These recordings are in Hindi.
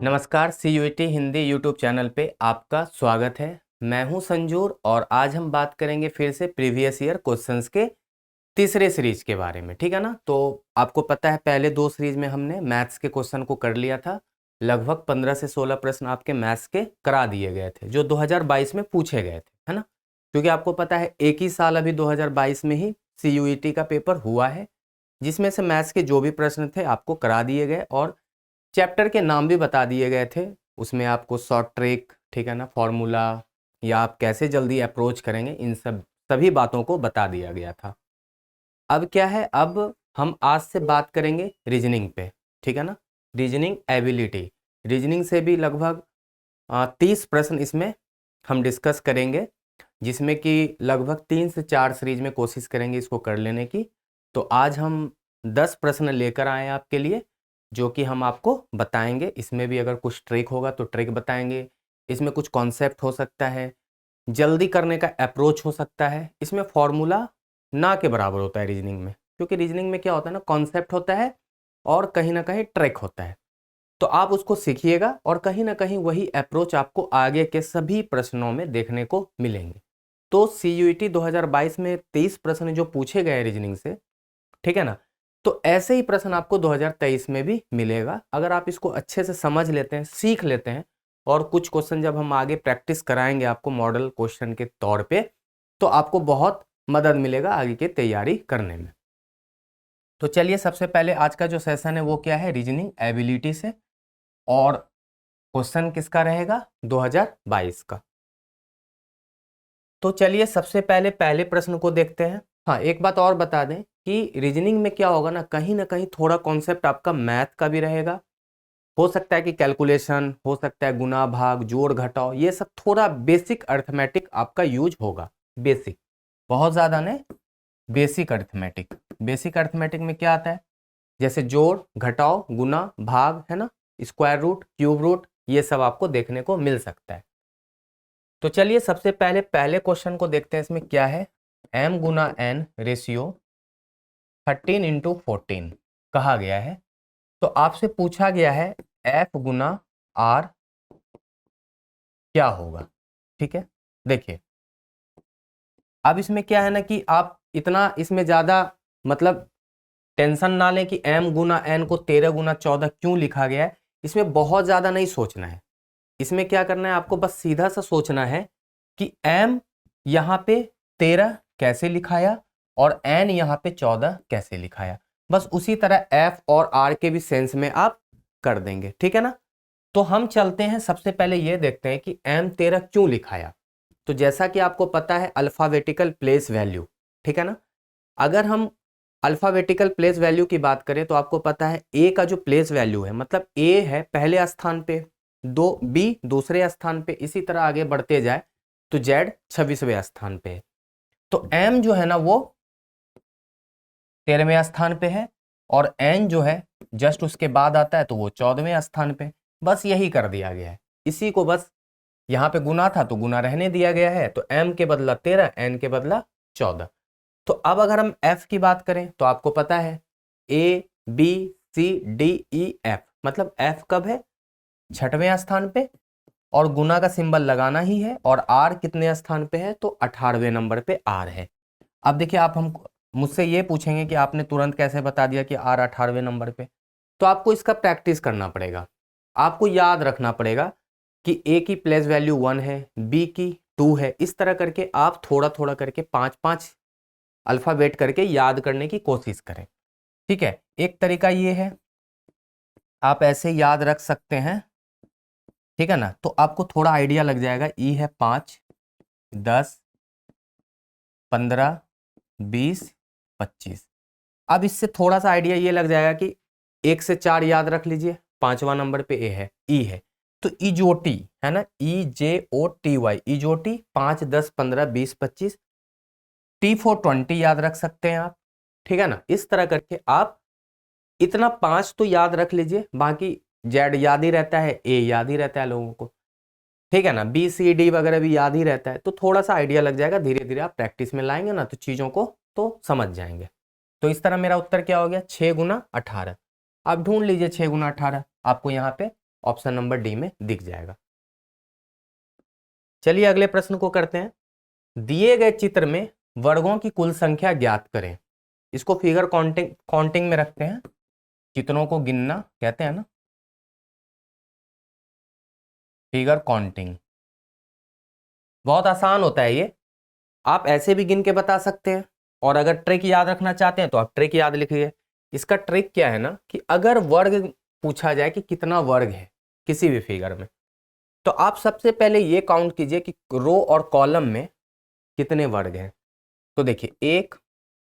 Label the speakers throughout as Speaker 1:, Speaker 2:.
Speaker 1: नमस्कार, CUET हिंदी यूट्यूब चैनल पे आपका स्वागत है। मैं हूं संजूर और आज हम बात करेंगे फिर से प्रीवियस ईयर क्वेश्चंस के तीसरे सीरीज के बारे में, ठीक है ना। तो आपको पता है पहले दो सीरीज में हमने मैथ्स के क्वेश्चन को कर लिया था। लगभग 15 से 16 प्रश्न आपके मैथ्स के करा दिए गए थे जो 2022 में पूछे गए थे, है ना। क्योंकि आपको पता है एक ही साल अभी 2022 में ही CUET का पेपर हुआ है, जिसमें से मैथ्स के जो भी प्रश्न थे आपको करा दिए गए और चैप्टर के नाम भी बता दिए गए थे। उसमें आपको शॉर्ट ट्रिक, ठीक है ना, फॉर्मूला या आप कैसे जल्दी अप्रोच करेंगे, इन सभी बातों को बता दिया गया था। अब क्या है, अब हम आज से बात करेंगे रीजनिंग पे, ठीक है ना। रीजनिंग एबिलिटी, रीजनिंग से भी लगभग 30 प्रश्न इसमें हम डिस्कस करेंगे, जिसमें कि लगभग 3 से 4 सीरीज में कोशिश करेंगे इसको कर लेने की। तो आज हम 10 प्रश्न लेकर आए हैं आपके लिए, जो कि हम आपको बताएंगे। इसमें भी अगर कुछ ट्रिक होगा तो ट्रिक बताएंगे, इसमें कुछ कॉन्सेप्ट हो सकता है, जल्दी करने का अप्रोच हो सकता है। इसमें फॉर्मूला ना के बराबर होता है रीजनिंग में, क्योंकि रीजनिंग में क्या होता है ना, कॉन्सेप्ट होता है और कहीं ना कहीं ट्रिक होता है। तो आप उसको सीखिएगा और कहीं ना कहीं वही अप्रोच आपको आगे के सभी प्रश्नों में देखने को मिलेंगे। तो CUET 2022 में 23 प्रश्न जो पूछे गए रीजनिंग से, ठीक है ना, तो ऐसे ही प्रश्न आपको 2023 में भी मिलेगा। अगर आप इसको अच्छे से समझ लेते हैं, सीख लेते हैं, और कुछ क्वेश्चन जब हम आगे प्रैक्टिस कराएंगे आपको मॉडल क्वेश्चन के तौर पे, तो आपको बहुत मदद मिलेगा आगे की तैयारी करने में। तो चलिए सबसे पहले आज का जो सेशन है वो क्या है, रीजनिंग एबिलिटी से, और क्वेश्चन किसका रहेगा, 2022 का। तो चलिए सबसे पहले पहले प्रश्न को देखते हैं। हाँ, एक बात और बता दें कि रीजनिंग में क्या होगा ना कहीं थोड़ा कॉन्सेप्ट आपका मैथ का भी रहेगा। हो सकता है कि कैलकुलेशन, हो सकता है गुना भाग जोड़ घटाव, ये सब थोड़ा बेसिक अर्थमेटिक आपका यूज होगा। बेसिक, बहुत ज़्यादा नहीं, बेसिक अर्थमेटिक। बेसिक अर्थमेटिक में क्या आता है, जैसे जोड़ घटाव गुना भाग, है ना, स्क्वायर रूट क्यूब रूट, ये सब आपको देखने को मिल सकता है। तो चलिए सबसे पहले पहले क्वेश्चन को देखते हैं। इसमें क्या है, m गुना n रेशियो 13:14 कहा गया है। तो आपसे पूछा गया है f गुना r क्या होगा, ठीक है। देखिए अब इसमें क्या है ना कि आप इतना इसमें ज़्यादा मतलब टेंशन ना लें कि m गुना n को 13 गुना 14 क्यों लिखा गया है। इसमें बहुत ज़्यादा नहीं सोचना है। इसमें क्या करना है, आपको बस सीधा सा सोचना है कि m यहाँ पे 13 कैसे लिखाया और n यहाँ पे 14 कैसे लिखाया। बस उसी तरह f और r के भी सेंस में आप कर देंगे, ठीक है ना। तो हम चलते हैं, सबसे पहले ये देखते हैं कि m 13 क्यों लिखाया। तो जैसा कि आपको पता है अल्फाबेटिकल प्लेस वैल्यू, ठीक है ना। अगर हम अल्फाबेटिकल प्लेस वैल्यू की बात करें तो आपको पता है ए का जो प्लेस वैल्यू है, मतलब ए है पहले स्थान पे, बी दूसरे स्थान पे, इसी तरह आगे बढ़ते जाए तो जेड 26वें स्थान पे है। तो एम जो है ना वो 13वें स्थान पे है और एन जो है जस्ट उसके बाद आता है तो वो 14वें स्थान पे। बस यही कर दिया गया है, इसी को बस यहाँ पे गुना था तो गुना रहने दिया गया है। तो m के बदला 13, n के बदला 14। तो अब अगर हम f की बात करें तो आपको पता है a b c d e f, मतलब f कब है, 6वें स्थान पे, और गुना का सिंबल लगाना ही है। और r कितने स्थान पे है, तो 18वें नंबर पे r है। अब देखिए आप हम मुझसे ये पूछेंगे कि आपने तुरंत कैसे बता दिया कि r 18वें नंबर पे। तो आपको इसका प्रैक्टिस करना पड़ेगा, आपको याद रखना पड़ेगा कि a की प्लेस वैल्यू 1 है, b की 2 है। इस तरह करके आप थोड़ा थोड़ा करके 5-5 अल्फाबेट करके याद करने की कोशिश करें, ठीक है। एक तरीका ये है, आप ऐसे याद रख सकते हैं, ठीक है ना। तो आपको थोड़ा आइडिया लग जाएगा। ई है 5, 10, 15, 20, 25। अब इससे थोड़ा सा आइडिया ये लग जाएगा कि 1 से 4 याद रख लीजिए, 5वां नंबर पे ए है, ई है। तो इजोटी है ना, EJOTY, इजोटी 5, 10, 15, 20, 25, T4 20 याद रख सकते हैं आप, ठीक है ना। इस तरह करके आप इतना 5 तो याद रख लीजिए, बाकी जेड याद ही रहता है, ए याद ही रहता है लोगों को, ठीक है ना, BCD वगैरह भी याद ही रहता है। तो थोड़ा सा आइडिया लग जाएगा, धीरे धीरे आप प्रैक्टिस में लाएंगे ना तो चीज़ों को तो समझ जाएंगे। तो इस तरह मेरा उत्तर क्या हो गया, 6 गुना 18। आप ढूंढ लीजिए 6 गुना 18, आपको यहाँ पे ऑप्शन नंबर डी में दिख जाएगा। चलिए अगले प्रश्न को करते हैं। दिए गए चित्र में वर्गों की कुल संख्या ज्ञात करें। इसको फिगर काउंटिंग में रखते हैं, चित्रों को गिनना कहते हैं ना, फिगर काउंटिंग। बहुत आसान होता है ये, आप ऐसे भी गिन के बता सकते हैं, और अगर ट्रिक याद रखना चाहते हैं तो आप ट्रिक याद लिखिए। इसका ट्रिक क्या है ना कि अगर वर्ग पूछा जाए कि कितना वर्ग है किसी भी फिगर में, तो आप सबसे पहले ये काउंट कीजिए कि रो और कॉलम में कितने वर्ग हैं। तो देखिए 1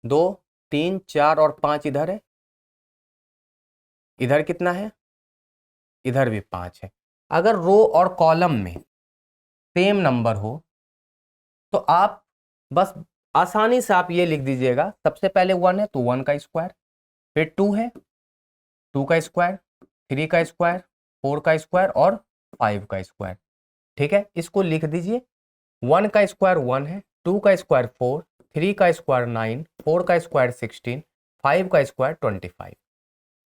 Speaker 1: 2 3 4 और 5 इधर है, इधर कितना है, इधर भी 5 है। अगर रो और कॉलम में सेम नंबर हो तो आप बस आसानी से आप ये लिख दीजिएगा, सबसे पहले 1 है तो 1 का स्क्वायर, फिर 2 है 2 का स्क्वायर, 3 का स्क्वायर, 4 का स्क्वायर और 5 का स्क्वायर। ठीक है, इसको लिख दीजिए। 1 का स्क्वायर 1 है, 2 का स्क्वायर 4, 3 का स्क्वायर 9, 4 का स्क्वायर 16, 5 का स्क्वायर 25।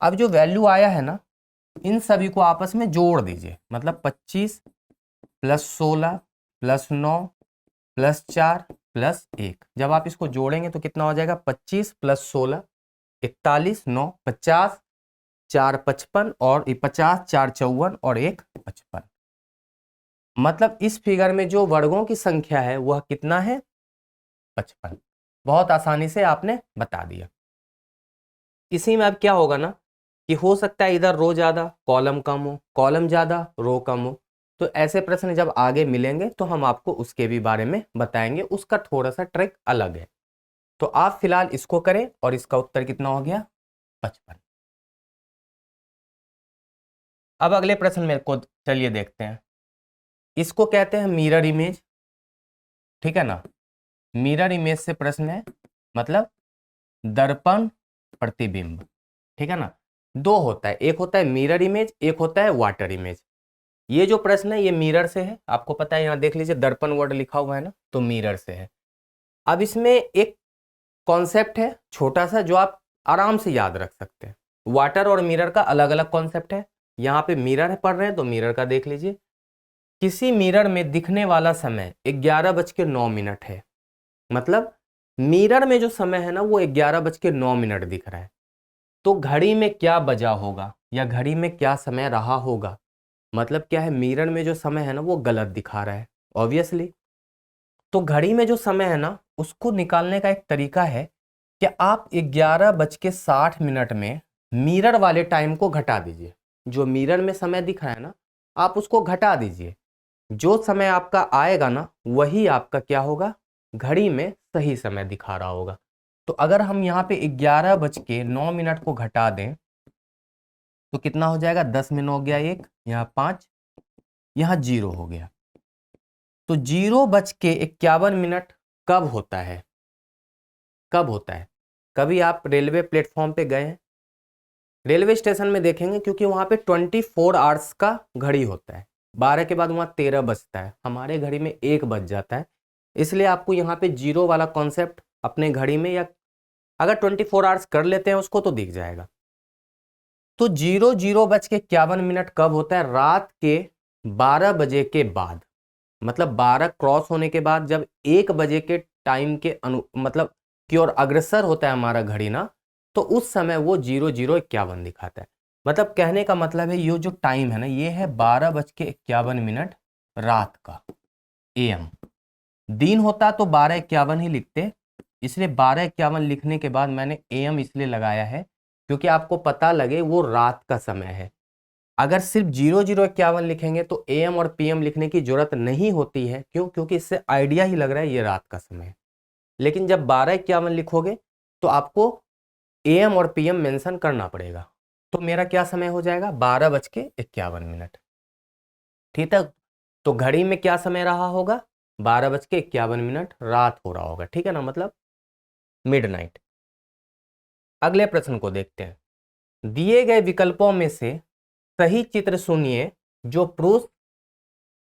Speaker 1: अब जो वैल्यू आया है ना, इन सभी को आपस में जोड़ दीजिए, मतलब 25 प्लस 16 प्लस 9 प्लस 4 प्लस 1। जब आप इसको जोड़ेंगे तो कितना हो जाएगा, 25 प्लस 16 41, 9 50, 4 55 और 50 4 54 और 1 55। मतलब इस फिगर में जो वर्गों की संख्या है वह कितना है, 55। बहुत आसानी से आपने बता दिया। इसी में अब क्या होगा ना कि हो सकता है इधर रो ज्यादा कॉलम कम हो, कॉलम ज्यादा रो कम हो, तो ऐसे प्रश्न जब आगे मिलेंगे तो हम आपको उसके भी बारे में बताएंगे, उसका थोड़ा सा ट्रिक अलग है। तो आप फिलहाल इसको करें और इसका उत्तर कितना हो गया, 55। अब अगले प्रश्न में को चलिए देखते हैं। इसको कहते हैं मिरर इमेज, ठीक है ना। मिरर इमेज से प्रश्न है, मतलब दर्पण प्रतिबिंब, ठीक है ना। दो होता है, एक होता है मिरर इमेज, एक होता है वाटर इमेज। ये जो प्रश्न है ये मिरर से है, आपको पता है, यहाँ देख लीजिए दर्पण वर्ड लिखा हुआ है ना, तो मिरर से है। अब इसमें एक कॉन्सेप्ट है छोटा सा जो आप आराम से याद रख सकते हैं। वाटर और मिरर का अलग अलग कॉन्सेप्ट है। यहाँ पे मिरर है पढ़ रहे हैं तो मिरर का देख लीजिए। किसी मिरर में दिखने वाला समय 11:09 है, मतलब मिरर में जो समय है ना वो 11:09 दिख रहा है। तो घड़ी में क्या बजा होगा या घड़ी में क्या समय रहा होगा, मतलब क्या है, मिरर में जो समय है ना वो गलत दिखा रहा है ऑब्वियसली। तो घड़ी में जो समय है ना उसको निकालने का एक तरीका है कि आप 11:60 में मिरर वाले टाइम को घटा दीजिए। जो मिरर में समय दिख रहा है ना आप उसको घटा दीजिए, जो समय आपका आएगा ना वही आपका क्या होगा, घड़ी में सही समय दिखा रहा होगा। तो अगर हम यहाँ पे 11:09 को घटा दें तो कितना हो जाएगा, 10 में 9 गया 1, यहाँ 5, यहाँ 0 हो गया। तो 0:51 कब होता है, कब होता है, कभी आप रेलवे प्लेटफॉर्म पे गए हैं, रेलवे स्टेशन में देखेंगे, क्योंकि वहां पे 24 आवर्स का घड़ी होता है। 12 के बाद वहां 13 बजता है, हमारे घड़ी में 1 बज जाता है। इसलिए आपको यहाँ पे 0 वाला कॉन्सेप्ट अपने घड़ी में, या अगर 24 आवर्स कर लेते हैं उसको तो दिख जाएगा। तो 00:51 कब होता है, रात के 12 बजे के बाद, मतलब 12 क्रॉस होने के बाद जब 1 बजे के टाइम के मतलब की ओर अग्रसर होता है हमारा घड़ी ना, तो उस समय वो 00:51 दिखाता है। मतलब कहने का मतलब है ये जो टाइम है ना ये है 12:51 रात का, AM। दिन होता तो 12:51 ही लिखते, इसलिए 12:51 लिखने के बाद मैंने AM इसलिए लगाया है क्योंकि आपको पता लगे वो रात का समय है। अगर सिर्फ 00:51 लिखेंगे तो AM और PM लिखने की जरूरत नहीं होती है, क्यों, क्योंकि इससे आइडिया ही लग रहा है ये रात का समय है। लेकिन जब 12:51 लिखोगे तो आपको AM और PM मेंशन करना पड़ेगा। तो मेरा क्या समय हो जाएगा, 12:51। ठीक है, तो घड़ी में क्या समय रहा होगा, 12:51, रात हो रहा होगा, ठीक है ना, मतलब मिडनाइट। अगले प्रश्न को देखते हैं। दिए गए विकल्पों में से सही चित्र सुनिए जो पुरुष,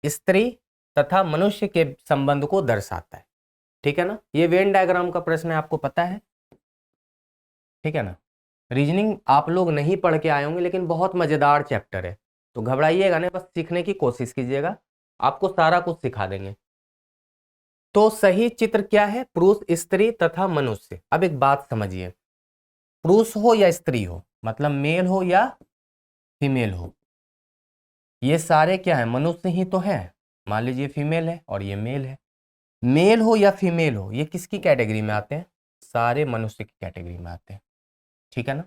Speaker 1: स्त्री तथा मनुष्य के संबंध को दर्शाता है। ठीक है ना, ये वेन डायग्राम का प्रश्न है, आपको पता है, ठीक है ना। रीजनिंग आप लोग नहीं पढ़ के आए होंगे लेकिन बहुत मजेदार चैप्टर है, तो घबराइएगा नहीं, बस सीखने की कोशिश कीजिएगा, आपको सारा कुछ सिखा देंगे। तो सही चित्र क्या है? पुरुष, स्त्री तथा मनुष्य। अब एक बात समझिए, पुरुष हो या स्त्री हो, मतलब मेल हो या फीमेल हो, ये सारे क्या है? मनुष्य ही तो है। मान लीजिए फीमेल है और ये मेल है। मेल हो या फीमेल हो, ये किसकी कैटेगरी में आते हैं? सारे मनुष्य की कैटेगरी में आते हैं, ठीक है ना?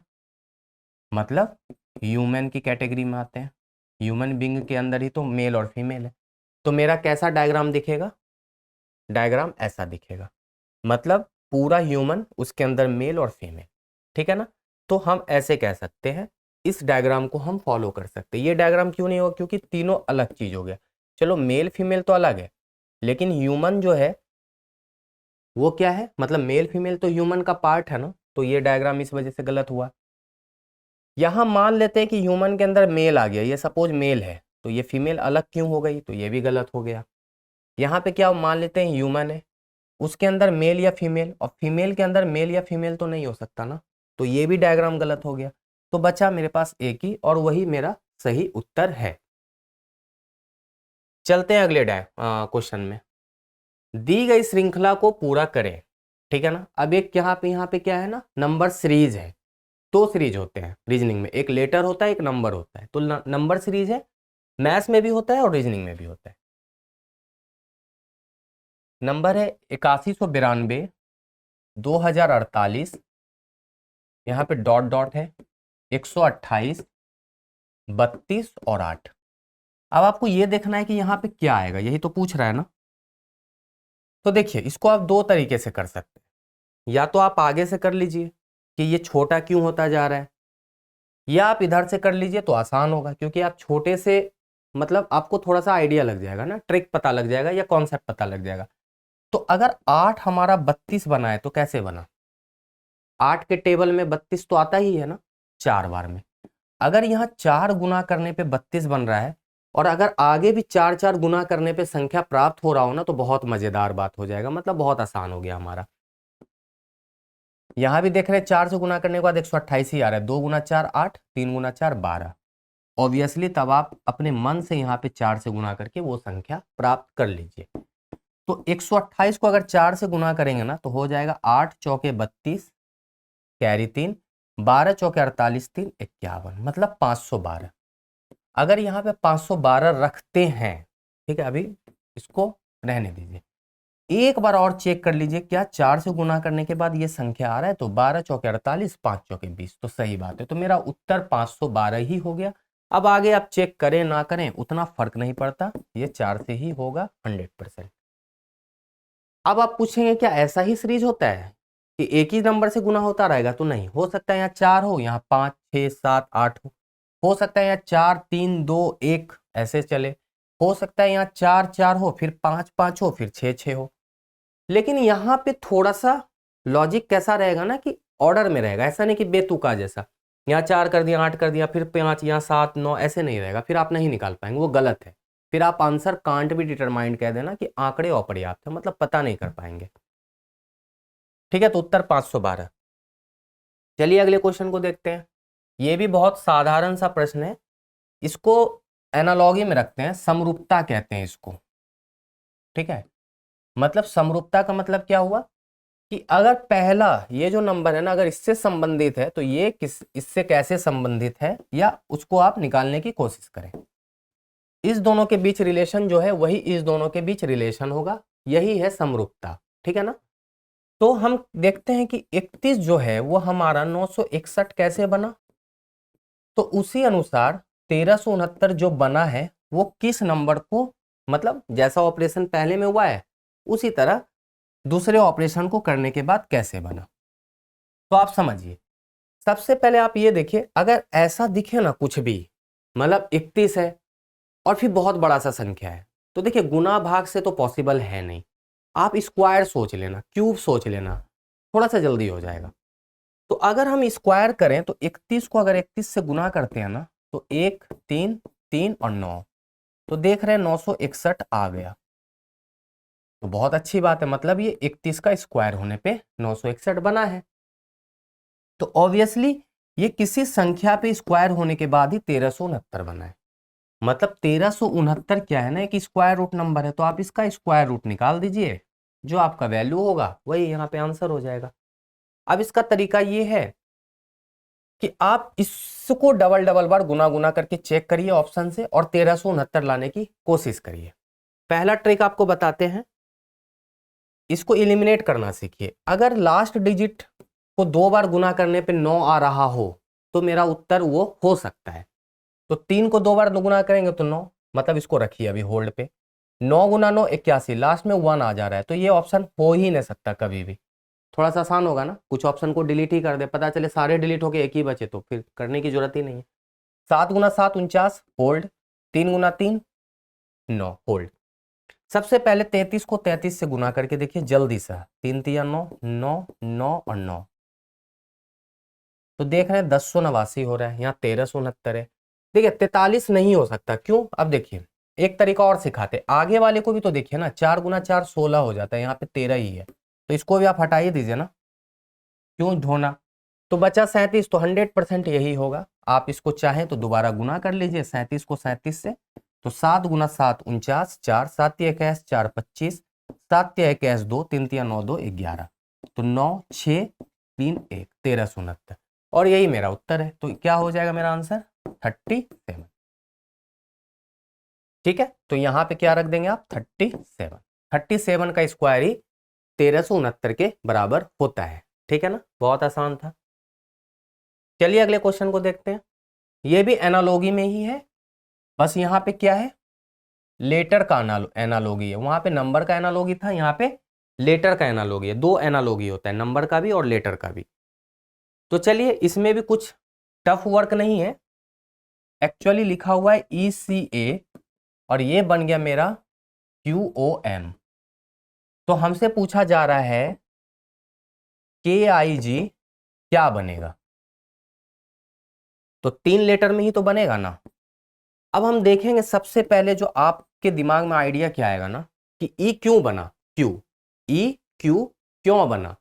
Speaker 1: मतलब ह्यूमन की कैटेगरी में आते हैं। ह्यूमन बीइंग के अंदर ही तो मेल और फीमेल है। तो मेरा कैसा डायग्राम दिखेगा? डायग्राम ऐसा दिखेगा, मतलब पूरा ह्यूमन, उसके अंदर मेल और फीमेल, ठीक है ना? तो हम ऐसे कह सकते हैं, इस डायग्राम को हम फॉलो कर सकते हैं। ये डायग्राम क्यों नहीं होगा? क्योंकि तीनों अलग चीज हो गया। चलो मेल फीमेल तो अलग है, लेकिन ह्यूमन जो है वो क्या है? मतलब मेल फीमेल तो ह्यूमन का पार्ट है ना, तो ये डायग्राम इस वजह से गलत हुआ। यहां मान लेते हैं कि ह्यूमन के अंदर मेल आ गया, ये सपोज मेल है, तो ये फीमेल अलग क्यों हो गई? तो ये भी गलत हो गया। यहाँ पे क्या मान लेते हैं ह्यूमन है, उसके अंदर मेल या फीमेल, और फीमेल के अंदर मेल या फीमेल तो नहीं हो सकता ना, तो ये भी डायग्राम गलत हो गया। तो बचा मेरे पास एक ही, और वही मेरा सही उत्तर है। चलते हैं अगले क्वेश्चन में। दी गई श्रृंखला को पूरा करें, ठीक है ना? अब एक यहाँ पे क्या है ना, नंबर सीरीज है। दो सीरीज होते हैं रीजनिंग में, एक लेटर होता है, एक नंबर होता है। तो नंबर सीरीज है, मैथ्स में भी होता है और रीजनिंग में भी होता है। नंबर है 8192, 2048, यहाँ पे डॉट डॉट है, 128, 32 और 8। अब आपको ये देखना है कि यहाँ पे क्या आएगा, यही तो पूछ रहा है ना। तो देखिए, इसको आप दो तरीके से कर सकते हैं। या तो आप आगे से कर लीजिए कि ये छोटा क्यों होता जा रहा है, या आप इधर से कर लीजिए तो आसान होगा, क्योंकि आप छोटे से, मतलब आपको थोड़ा सा आइडिया लग जाएगा ना, ट्रिक पता लग जाएगा या कॉन्सेप्ट पता लग जाएगा। तो अगर 8 हमारा 32 बना है तो कैसे बना? 8 के टेबल में 32 तो आता ही है ना, 4 बार में। अगर यहाँ 4 गुना करने पे 32 बन रहा है, और अगर आगे भी 4 गुना करने पे संख्या प्राप्त हो रहा हो ना, तो बहुत मजेदार बात हो जाएगा, मतलब बहुत आसान हो गया हमारा। यहाँ भी देख रहे हैं 4 से गुना करने के बाद 128 ही आ रहा है। 2 गुना 4 8, 3 गुना 4 12। ऑब्वियसली तब आप अपने मन से यहाँ पे 4 से गुना करके वो संख्या प्राप्त कर लीजिए। तो 128 को अगर 4 से गुना करेंगे ना, तो हो जाएगा 8 चौके 32, कैरी 3, 12 चौके 48, 3 51, मतलब 512। अगर यहाँ पे 512 रखते हैं, ठीक है, अभी इसको रहने दीजिए, एक बार और चेक कर लीजिए, क्या 4 से गुना करने के बाद ये संख्या आ रहा है? तो 12 चौके 48, 5 चौके 20, तो सही बात है। तो मेरा उत्तर 512 ही हो गया। अब आगे आप चेक करें ना करें उतना फर्क नहीं पड़ता, ये 4 से ही होगा 100%। अब आप पूछेंगे क्या ऐसा ही सीरीज होता है कि एक ही नंबर से गुना होता रहेगा? तो नहीं, हो सकता है यहाँ 4 हो, यहाँ 5 6 7 8 हो सकता है यहाँ 4 3 2 1 ऐसे चले, हो सकता है यहाँ 4 4 हो, फिर 5 5 हो, फिर 6 6 हो। लेकिन यहाँ पे थोड़ा सा लॉजिक कैसा रहेगा ना, कि ऑर्डर में रहेगा, ऐसा नहीं कि बेतुका जैसा, यहाँ 4 कर दिया, 8 कर दिया, फिर 5, यहाँ 7 9, ऐसे नहीं रहेगा, फिर आप नहीं निकाल पाएंगे, वो गलत है। फिर आप आंसर कांट भी डिटरमाइंड कह देना कि आंकड़े अपर्याप्त है, मतलब पता नहीं कर पाएंगे। ठीक है, तो उत्तर 512। चलिए अगले क्वेश्चन को देखते हैं। ये भी बहुत साधारण सा प्रश्न है, इसको एनालॉगी में रखते हैं, समरूपता कहते हैं इसको। ठीक है, मतलब समरूपता का मतलब क्या हुआ कि अगर पहला ये जो नंबर है ना, अगर इससे संबंधित है तो ये इससे कैसे संबंधित है, या उसको आप निकालने की कोशिश करें। इस दोनों के बीच रिलेशन जो है वही इस दोनों के बीच रिलेशन होगा, यही है समरूपता। ठीक है ना? तो हम देखते हैं कि 31 जो है वो हमारा 961 कैसे बना, तो उसी अनुसार 1369 जो बना है वो किस नंबर को, मतलब जैसा ऑपरेशन पहले में हुआ है उसी तरह दूसरे ऑपरेशन को करने के बाद कैसे बना। तो आप समझिए, सबसे पहले आप ये देखिए, अगर ऐसा दिखे ना कुछ भी, मतलब 31 है और फिर बहुत बड़ा सा संख्या है, तो देखिए गुना भाग से तो पॉसिबल है नहीं, आप स्क्वायर सोच लेना, क्यूब सोच लेना, थोड़ा सा जल्दी हो जाएगा। तो अगर हम स्क्वायर करें तो 31 को अगर 31 से गुना करते हैं ना, तो 1 3 3 और 9, तो देख रहे हैं 961 आ गया। तो बहुत अच्छी बात है, मतलब ये 31 का स्क्वायर होने पे 961 बना है। तो ऑब्वियसली ये किसी संख्या पे स्क्वायर होने के बाद ही 1369 बना है। मतलब 1369 क्या है ना, एक स्क्वायर रूट नंबर है, तो आप इसका स्क्वायर रूट निकाल दीजिए, जो आपका वैल्यू होगा वही यहाँ पे आंसर हो जाएगा। अब इसका तरीका ये है कि आप इसको डबल डबल बार गुना गुना करके चेक करिए ऑप्शन से और 1369 लाने की कोशिश करिए। पहला ट्रिक आपको बताते हैं, इसको एलिमिनेट करना सीखिए। अगर लास्ट डिजिट को 2 बार गुना करने पे 9 आ रहा हो तो मेरा उत्तर वो हो सकता है। तो 3 को 2 बार गुना करेंगे तो 9, मतलब इसको रखिए अभी होल्ड पे, 9 गुना 9 81, लास्ट में 1 आ जा रहा है, तो ये ऑप्शन हो ही नहीं सकता कभी भी। थोड़ा सा आसान होगा ना, कुछ ऑप्शन को डिलीट ही कर दे, पता चले सारे डिलीट होके एक ही बचे तो फिर करने की जरूरत ही नहीं है। 7 गुना 7 49 होल्ड, 3 गुना 3 9 होल्ड। सबसे पहले 33 को 33 से गुना करके देखिए जल्दी से, 3 तिया 9 9 9 और 9, तो देख रहे हैं 1089 हो रहा है, यहाँ 1369 है। देखिए 43 नहीं हो सकता, क्यों? अब देखिए एक तरीका और सिखाते, आगे वाले को भी तो देखिए ना, 4 गुना 4 16 हो जाता है, यहाँ पे 13 ही है, तो इसको भी आप हटा ही दीजिए ना, क्यों ढोना। तो बचा 37, तो 100% यही होगा। आप इसको चाहें तो दोबारा गुना कर लीजिए 37 को 37 से, तो 7 गुना 7 49, 4 7 21 4 25, 7 21 2 3 3 9 2 11, तो 9 6 3 1 1369, और यही मेरा उत्तर है। तो क्या हो जाएगा मेरा आंसर? 37। ठीक है, तो यहाँ पे क्या रख देंगे आप? 37। 37 का स्क्वायर ही 1369 के बराबर होता है। ठीक है ना, बहुत आसान था। चलिए अगले क्वेश्चन को देखते हैं। ये भी एनालॉगी में ही है, बस यहाँ पे क्या है, लेटर का एनालॉगी है। वहां पे नंबर का एनालॉगी था, यहाँ पे लेटर का एनालॉगी है। 2 एनालॉगी होता है, नंबर का भी और लेटर का भी। तो चलिए इसमें भी कुछ टफ वर्क नहीं है, एक्चुअली लिखा हुआ है ECA और ये बन गया मेरा QOM। तो हमसे पूछा जा रहा है KIG क्या बनेगा, तो 3 लेटर में ही तो बनेगा ना। अब हम देखेंगे सबसे पहले जो आपके दिमाग में आइडिया क्या आएगा ना, कि ई क्यों बना, क्यू, ई क्यू क्यों बना।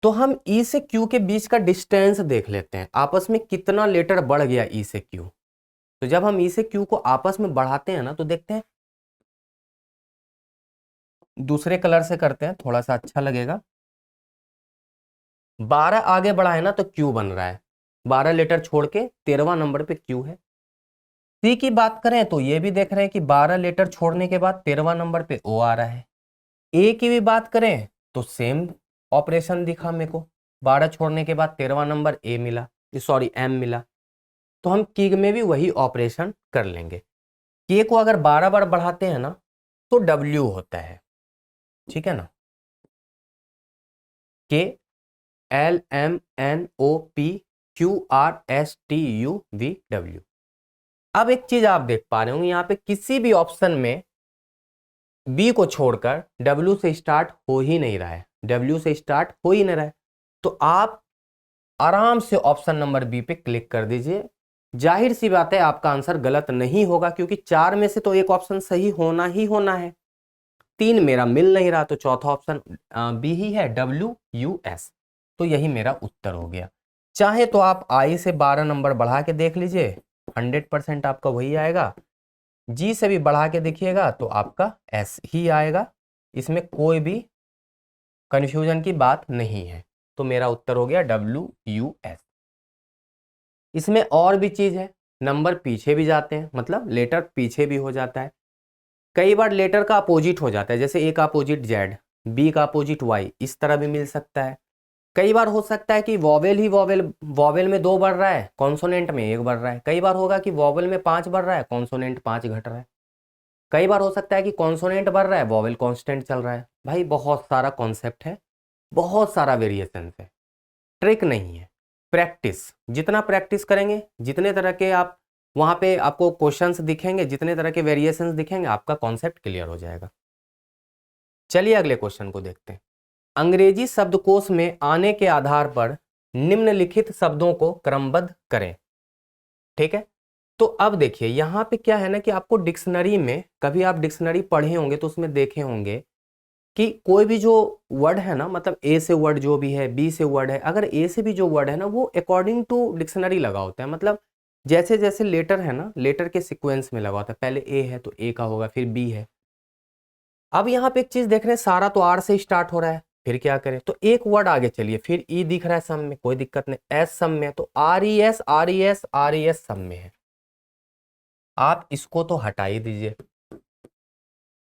Speaker 1: तो हम ई से क्यू के बीच का डिस्टेंस देख लेते हैं, आपस में कितना लेटर बढ़ गया ई से क्यू। तो जब हम ई से क्यू को आपस में बढ़ाते हैं ना, तो देखते हैं, दूसरे कलर से करते हैं थोड़ा सा अच्छा लगेगा। 12 आगे बढ़ा है ना तो क्यू बन रहा है, 12 लेटर छोड़ के 13वां नंबर पे क्यू है। सी की बात करें तो ये भी देख रहे हैं कि 12 लेटर छोड़ने के बाद 13वां नंबर पे ओ आ रहा है। ए की भी बात करें तो सेम ऑपरेशन दिखा मेरे को, 12 छोड़ने के बाद 13वां नंबर ए मिला, सॉरी एम मिला। तो हम की में भी वही ऑपरेशन कर लेंगे। के को अगर 12 बार बढ़ाते हैं ना तो डब्ल्यू होता है, ठीक है ना, के LMNOPQRSTUVW। अब एक चीज आप देख पा रहे होंगे, यहाँ पे किसी भी ऑप्शन में बी को छोड़कर डब्ल्यू से स्टार्ट हो ही नहीं रहा है, डब्ल्यू से स्टार्ट हो ही नहीं रहा है। तो आप आराम से ऑप्शन नंबर बी पे क्लिक कर दीजिए। जाहिर सी बात है आपका आंसर गलत नहीं होगा, क्योंकि 4 में से तो एक ऑप्शन सही होना ही होना है। 3 मेरा मिल नहीं रहा, तो चौथा ऑप्शन बी ही है, WUS। तो यही मेरा उत्तर हो गया। चाहे तो आप आई से 12 नंबर बढ़ा के देख लीजिए, 100% आपका वही आएगा। जी से भी बढ़ा के देखिएगा तो आपका एस ही आएगा, इसमें कोई भी कंफ्यूजन की बात नहीं है। तो मेरा उत्तर हो गया WUS। इसमें और भी चीज है, नंबर पीछे भी जाते हैं, मतलब लेटर पीछे भी हो जाता है। कई बार लेटर का अपोजिट हो जाता है, जैसे ए का अपोजिट जेड, बी का अपोजिट वाई, इस तरह भी मिल सकता है। कई बार हो सकता है कि वॉवेल ही वॉवेल में 2 बढ़ रहा है, कॉन्सोनेंट में 1 बढ़ रहा है। कई बार होगा कि वॉवेल में 5 बढ़ रहा है, कॉन्सोनेंट 5 घट रहा है। कई बार हो सकता है कि कॉन्सोनेंट बढ़ रहा है, वॉवेल कांस्टेंट चल रहा है। भाई बहुत सारा कॉन्सेप्ट है, बहुत सारा वेरिएशन है, ट्रिक नहीं है। प्रैक्टिस, जितना प्रैक्टिस करेंगे, जितने तरह के आप वहां पे आपको क्वेश्चंस दिखेंगे, जितने तरह के वेरिएशंस दिखेंगे, आपका कॉन्सेप्ट क्लियर हो जाएगा। चलिए अगले क्वेश्चन को देखते हैं। अंग्रेजी शब्दकोश में आने के आधार पर निम्नलिखित शब्दों को क्रमबद्ध करें। ठीक है, तो अब देखिए यहाँ पे क्या है ना, कि आपको डिक्शनरी में, कभी आप डिक्शनरी पढ़े होंगे तो उसमें देखे होंगे कि कोई भी जो वर्ड है ना, मतलब ए से वर्ड जो भी है, बी से वर्ड है, अगर ए से भी जो वर्ड है ना, वो अकॉर्डिंग टू डिक्शनरी लगा होता है। मतलब जैसे जैसे लेटर है ना, लेटर के सीक्वेंस में लगा होता है, पहले ए है तो ए का होगा, फिर बी है। अब यहाँ पे एक चीज देख रहे हैं, सारा तो आर से स्टार्ट हो रहा है, फिर क्या करें, तो एक वर्ड आगे चलिए, फिर ई दिख रहा है सम में, कोई दिक्कत नहीं, एस सम में, तो R E S R E S R E S sum में है। आप इसको तो हटा ही दीजिए,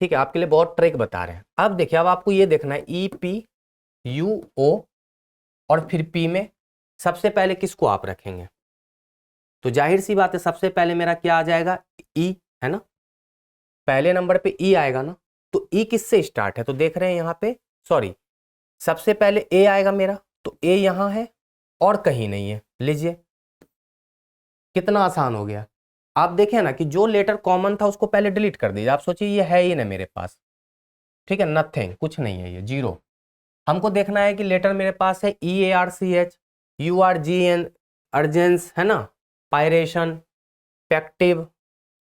Speaker 1: ठीक है, आपके लिए बहुत ट्रिक बता रहे हैं। अब देखिए, अब आपको ये देखना है ई पी यू ओ और फिर पी में सबसे पहले किसको आप रखेंगे, तो जाहिर सी बात है सबसे पहले मेरा क्या आ जाएगा, ई, है ना, पहले नंबर पे ई आएगा ना, तो ई किससे स्टार्ट है, तो देख रहे हैं यहाँ पे, सॉरी, सबसे पहले ए आएगा मेरा, तो ए यहाँ है और कहीं नहीं है, लीजिए कितना आसान हो गया। आप देखें ना कि जो लेटर कॉमन था उसको पहले डिलीट कर दीजिए, आप सोचिए ये है ही ना मेरे पास, ठीक है, नथिंग, कुछ नहीं है, ये जीरो। हमको देखना है कि लेटर मेरे पास है E A R C H, U R G N, अर्जेंस, है ना, पायरेशन, पैक्टिव,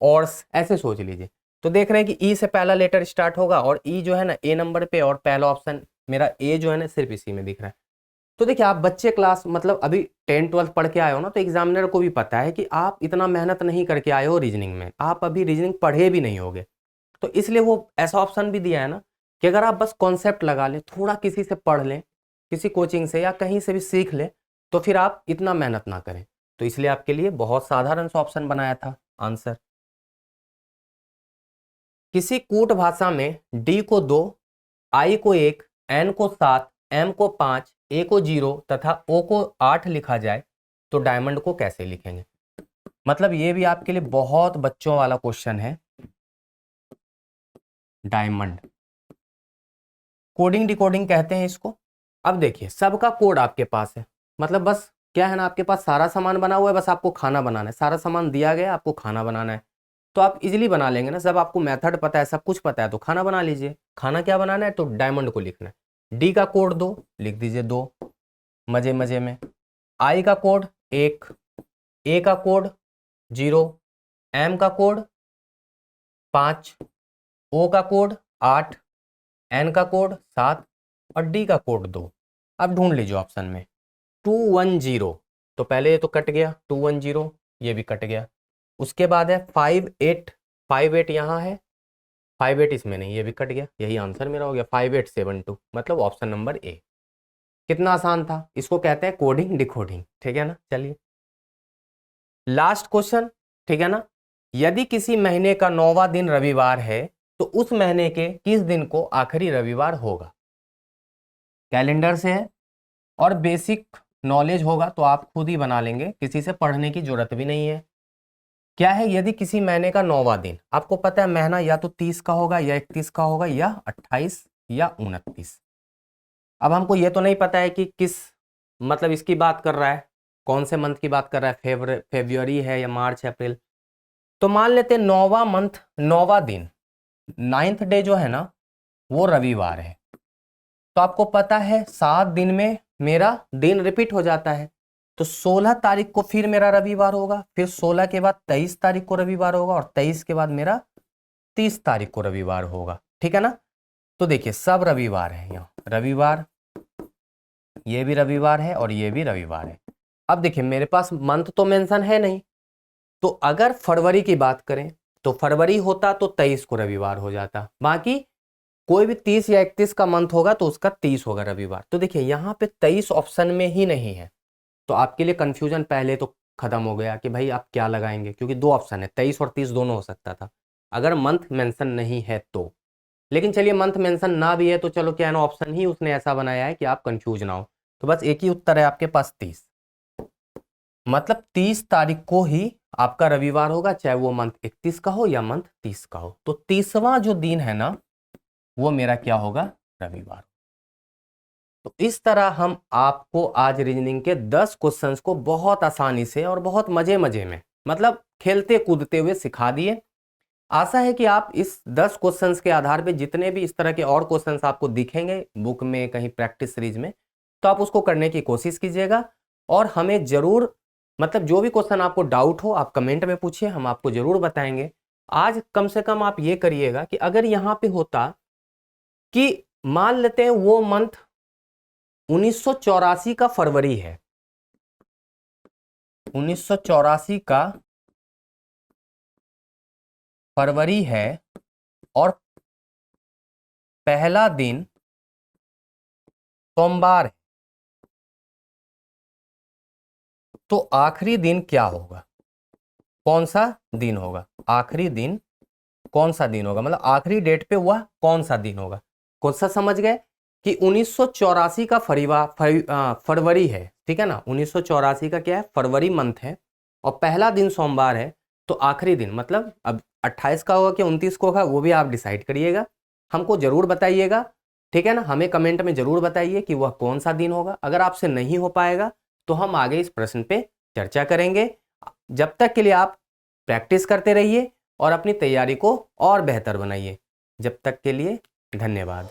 Speaker 1: ऑर्स, ऐसे सोच लीजिए। तो देख रहे हैं कि ई से पहला लेटर स्टार्ट होगा, और ई जो है ना ए नंबर पे, और पहला ऑप्शन मेरा ए जो है ना सिर्फ इसी में दिख रहा है। तो देखिए, आप बच्चे क्लास मतलब अभी 10-12 पढ़ के आए हो ना, तो एग्जामिनर को भी पता है कि आप इतना मेहनत नहीं करके आए हो रीजनिंग में, आप अभी रीजनिंग पढ़े भी नहीं होगे, तो इसलिए वो ऐसा ऑप्शन भी दिया है ना कि अगर आप बस कॉन्सेप्ट लगा लें, थोड़ा किसी से पढ़ लें, किसी कोचिंग से या कहीं से भी सीख लें, तो फिर आप इतना मेहनत ना करें। तो इसलिए आपके लिए बहुत साधारण सा ऑप्शन बनाया था आंसर। किसी कूट भाषा में डी को 2, आई को 1, एन को 7, एम को 5, ए को 0 तथा ओ को 8 लिखा जाए तो डायमंड को कैसे लिखेंगे। मतलब ये भी आपके लिए बहुत बच्चों वाला क्वेश्चन है। डायमंड कोडिंग डिकोडिंग कहते हैं इसको। अब देखिए, सबका कोड आपके पास है, मतलब बस क्या है ना, आपके पास सारा सामान बना हुआ है, बस आपको खाना बनाना है, सारा सामान दिया गया, आपको खाना बनाना है, तो आप इजीली बना लेंगे ना, सब आपको मेथड पता है, सब कुछ पता है, तो खाना बना लीजिए। खाना क्या बनाना है, तो डायमंड को लिखना है। डी का कोड 2 लिख दीजिए, 2, मजे मजे में। आई का कोड 1, ए का कोड 0, एम का कोड 5, ओ का कोड 8, एन का कोड 7 और डी का कोड 2। अब ढूंढ लीजिए ऑप्शन में 210, तो पहले ये तो कट गया, 210 ये भी कट गया। उसके बाद है 58, 58 यहाँ है, 58 इसमें नहीं, ये भी कट गया, यही आंसर मेरा हो गया 5872, मतलब ऑप्शन नंबर ए। कितना आसान था, इसको कहते हैं कोडिंग डिकोडिंग, ठीक है ना। चलिए लास्ट क्वेश्चन, ठीक है ना। यदि किसी महीने का 9वां दिन रविवार है तो उस महीने के किस दिन को आखिरी रविवार होगा। कैलेंडर से है और बेसिक नॉलेज होगा तो आप खुद ही बना लेंगे, किसी से पढ़ने की जरूरत भी नहीं है। क्या है, यदि किसी महीने का 9वां दिन, आपको पता है महीना या तो 30 का होगा या 31 का होगा या 28 या 29। अब हमको ये तो नहीं पता है कि किस मतलब इसकी बात कर रहा है, कौन से मंथ की बात कर रहा है, फेब्रुअरी है या मार्च अप्रैल। तो मान लेते हैं 9वां मंथ, 9वां दिन, 9th डे जो है ना वो रविवार है। तो आपको पता है 7 दिन में मेरा दिन रिपीट हो जाता है, तो 16 तारीख को फिर मेरा रविवार होगा, फिर 16 के बाद 23 तारीख को रविवार होगा, और 23 के बाद मेरा 30 तारीख को रविवार होगा, ठीक है ना। तो देखिए सब रविवार है, यहाँ रविवार, ये भी रविवार है और ये भी रविवार है। अब देखिए मेरे पास मंथ तो मेंशन है नहीं, तो अगर फरवरी की बात करें तो फरवरी होता तो 23 को रविवार हो जाता, बाकी कोई भी 30 या 31 का मंथ होगा तो उसका 30 होगा रविवार। तो देखिए यहाँ पे 23 ऑप्शन में ही नहीं है, तो आपके लिए कंफ्यूजन पहले तो खत्म हो गया कि भाई आप क्या लगाएंगे, क्योंकि 2 ऑप्शन है, 23 और 30 दोनों हो सकता था अगर मंथ मेंशन नहीं है तो। लेकिन चलिए मंथ मेंशन ना भी है तो चलो, क्या है ना, ऑप्शन ही उसने ऐसा बनाया है कि आप कंफ्यूज ना हो, तो बस एक ही उत्तर है आपके पास 30, मतलब 30 तारीख को ही आपका रविवार होगा, चाहे वो मंथ 31 का हो या मंथ 30 का हो। तो 30वां जो दिन है ना वो मेरा क्या होगा, रविवार। तो इस तरह हम आपको आज रीजनिंग के 10 क्वेश्चंस को बहुत आसानी से और बहुत मजे मजे में, मतलब खेलते कूदते हुए सिखा दिए। आशा है कि आप इस 10 क्वेश्चंस के आधार पे जितने भी इस तरह के और क्वेश्चंस आपको दिखेंगे बुक में कहीं प्रैक्टिस सीरीज में, तो आप उसको करने की कोशिश कीजिएगा, और हमें जरूर, मतलब जो भी क्वेश्चन आपको डाउट हो आप कमेंट में पूछिए, हम आपको जरूर बताएंगे। आज कम से कम आप ये करिएगा कि अगर यहाँ पे होता कि मान लेते हैं वो मंथ 1984 का फरवरी है, 1984 का फरवरी है और पहला दिन सोमवार है, तो आखिरी दिन क्या होगा? कौन सा दिन होगा? आखिरी दिन कौन सा दिन होगा, मतलब आखिरी डेट पे हुआ कौन सा दिन होगा? क्वेश्चन समझ गए कि 1984 का फरवरी है, ठीक है ना। 1984 का क्या है? फरवरी मंथ है और पहला दिन सोमवार है, तो आखिरी दिन मतलब अब 28 का होगा कि 29 को होगा, वो भी आप डिसाइड करिएगा, हमको जरूर बताइएगा, ठीक है ना। हमें कमेंट में जरूर बताइए कि वह कौन सा दिन होगा। अगर आपसे नहीं हो पाएगा तो हम आगे इस प्रश्न पे चर्चा करेंगे। जब तक के लिए आप प्रैक्टिस करते रहिए और अपनी तैयारी को और बेहतर बनाइए। जब तक के लिए धन्यवाद।